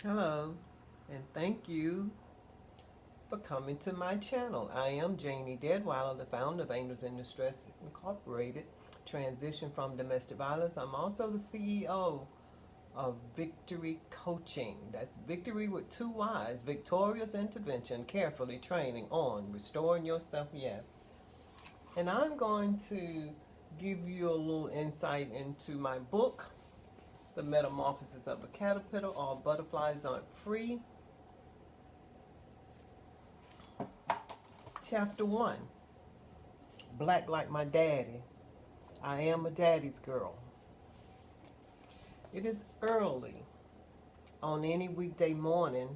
Hello, and thank you for coming to my channel. I am Janie Deadweiler, the founder of Angels in Distress Incorporated, transition from domestic violence. I'm also the CEO of Victory Coaching. That's victory with two Y's, victorious intervention, carefully training on restoring yourself, yes. And I'm going to give you a little insight into my book, The Metamorphosis of a Caterpillar. All Butterflies Aren't Free. Chapter 1, Black Like My Daddy. I am a daddy's girl. It is early on any weekday morning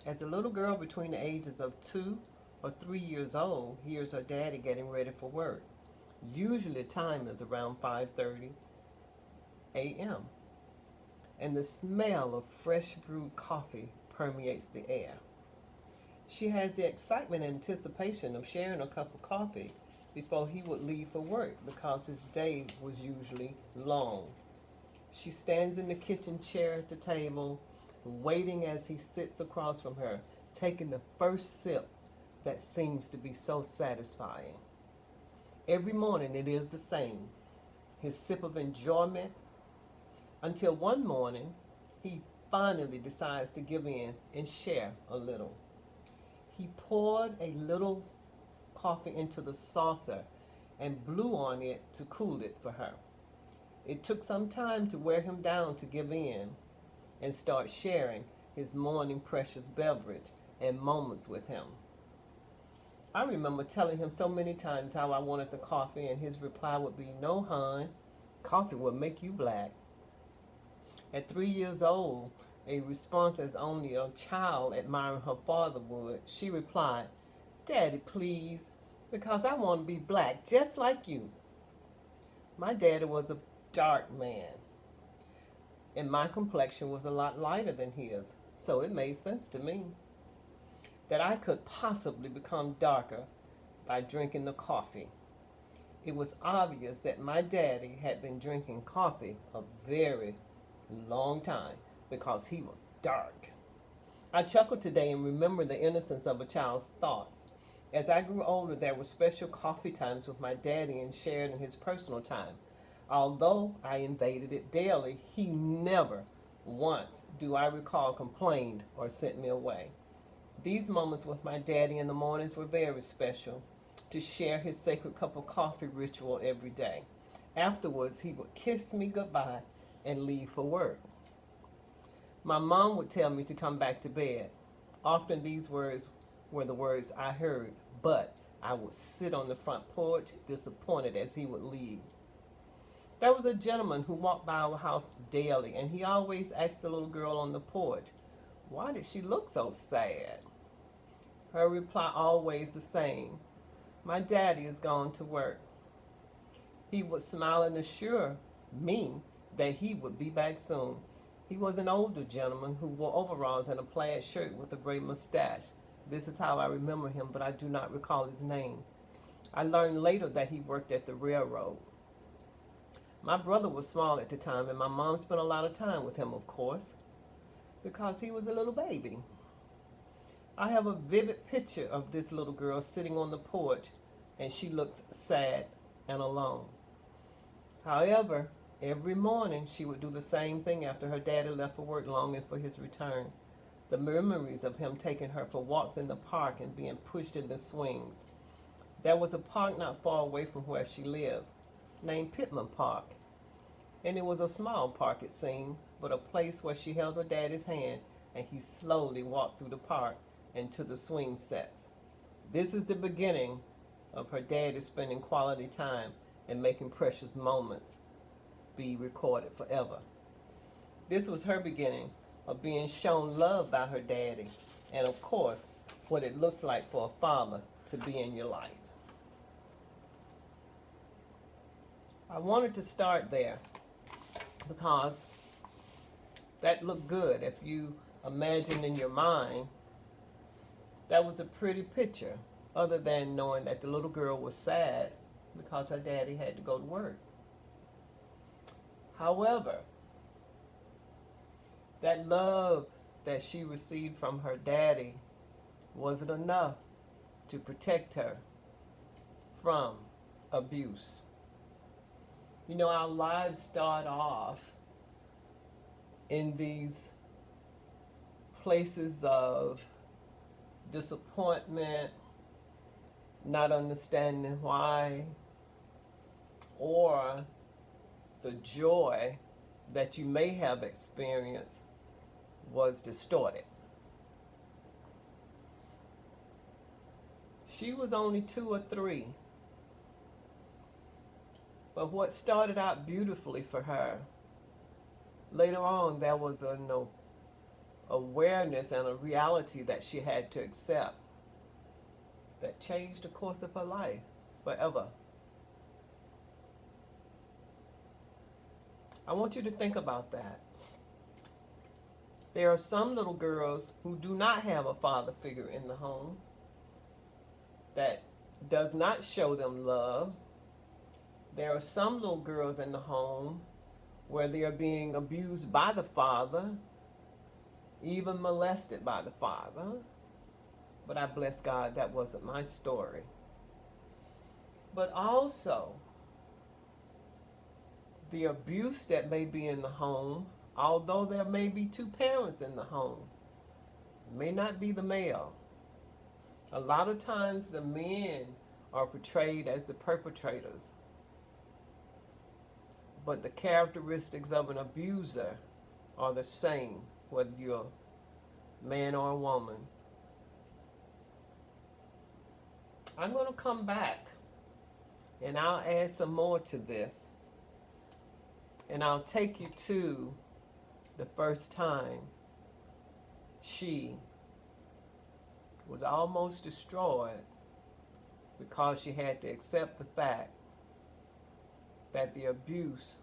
as a little girl between the ages of 2 or 3 years old hears her daddy getting ready for work. Usually time is around 5:30 a.m. and the smell of fresh brewed coffee permeates the air. She has the excitement and anticipation of sharing a cup of coffee before he would leave for work because his day was usually long. She stands in the kitchen chair at the table, waiting as he sits across from her, taking the first sip that seems to be so satisfying. Every morning it is the same, his sip of enjoyment, until one morning he finally decides to give in and share a little. He poured a little coffee into the saucer and blew on it to cool it for her. It took some time to wear him down to give in and start sharing his morning precious beverage and moments with him. I remember telling him so many times how I wanted the coffee, and his reply would be, "No, hon, coffee will make you black." At 3 years old, a response as only a child admiring her father would, she replied, "Daddy, please, because I want to be black just like you." My daddy was a dark man, and my complexion was a lot lighter than his, so it made sense to me that I could possibly become darker by drinking the coffee. It was obvious that my daddy had been drinking coffee a very long time because he was dark. I chuckled today and remembered the innocence of a child's thoughts. As I grew older, there were special coffee times with my daddy and shared in his personal time. Although I invaded it daily, he never once, do I recall, complained or sent me away. These moments with my daddy in the mornings were very special, to share his sacred cup of coffee ritual every day. Afterwards, he would kiss me goodbye and leave for work. My mom would tell me to come back to bed. Often these words were the words I heard, but I would sit on the front porch disappointed as he would leave. There was a gentleman who walked by our house daily, and he always asked the little girl on the porch, "Why did she look so sad?" Her reply always the same: "My daddy is gone to work." He would smile and assure me that he would be back soon. He was an older gentleman who wore overalls and a plaid shirt with a gray mustache. This is how I remember him, but I do not recall his name. I learned later that he worked at the railroad. My brother was small at the time, and my mom spent a lot of time with him, of course, because he was a little baby. I have a vivid picture of this little girl sitting on the porch, and she looks sad and alone. However, every morning she would do the same thing after her daddy left for work, longing for his return. The memories of him taking her for walks in the park and being pushed in the swings. There was a park not far away from where she lived, named Pittman Park. And it was a small park, it seemed, but a place where she held her daddy's hand and he slowly walked through the park and to the swing sets. This is the beginning of her daddy spending quality time and making precious moments be recorded forever. This was her beginning of being shown love by her daddy, and of course, what it looks like for a father to be in your life. I wanted to start there because that looked good. If you imagine in your mind, that was a pretty picture, other than knowing that the little girl was sad because her daddy had to go to work. However, that love that she received from her daddy wasn't enough to protect her from abuse. You know, our lives start off in these places of disappointment, not understanding why, or the joy that you may have experienced was distorted. She was only 2 or 3. But what started out beautifully for her, later on there was an awareness and a reality that she had to accept that changed the course of her life forever. I want you to think about that. There are some little girls who do not have a father figure in the home that does not show them love. There are some little girls in the home where they are being abused by the father, even molested by the father. But I bless God that wasn't my story. But also, the abuse that may be in the home, although there may be 2 parents in the home, may not be the male. A lot of times the men are portrayed as the perpetrators. But the characteristics of an abuser are the same, whether you're a man or a woman. I'm going to come back and I'll add some more to this. And I'll take you to the first time she was almost destroyed because she had to accept the fact that the abuse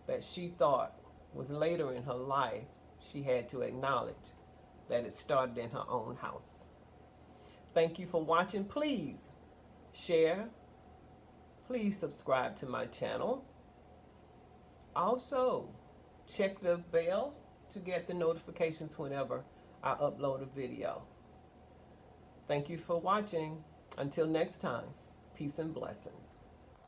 that she thought was later in her life, she had to acknowledge that it started in her own house. Thank you for watching. Please share. Please subscribe to my channel. Also, check the bell to get the notifications whenever I upload a video. Thank you for watching. Until next time, peace and blessings.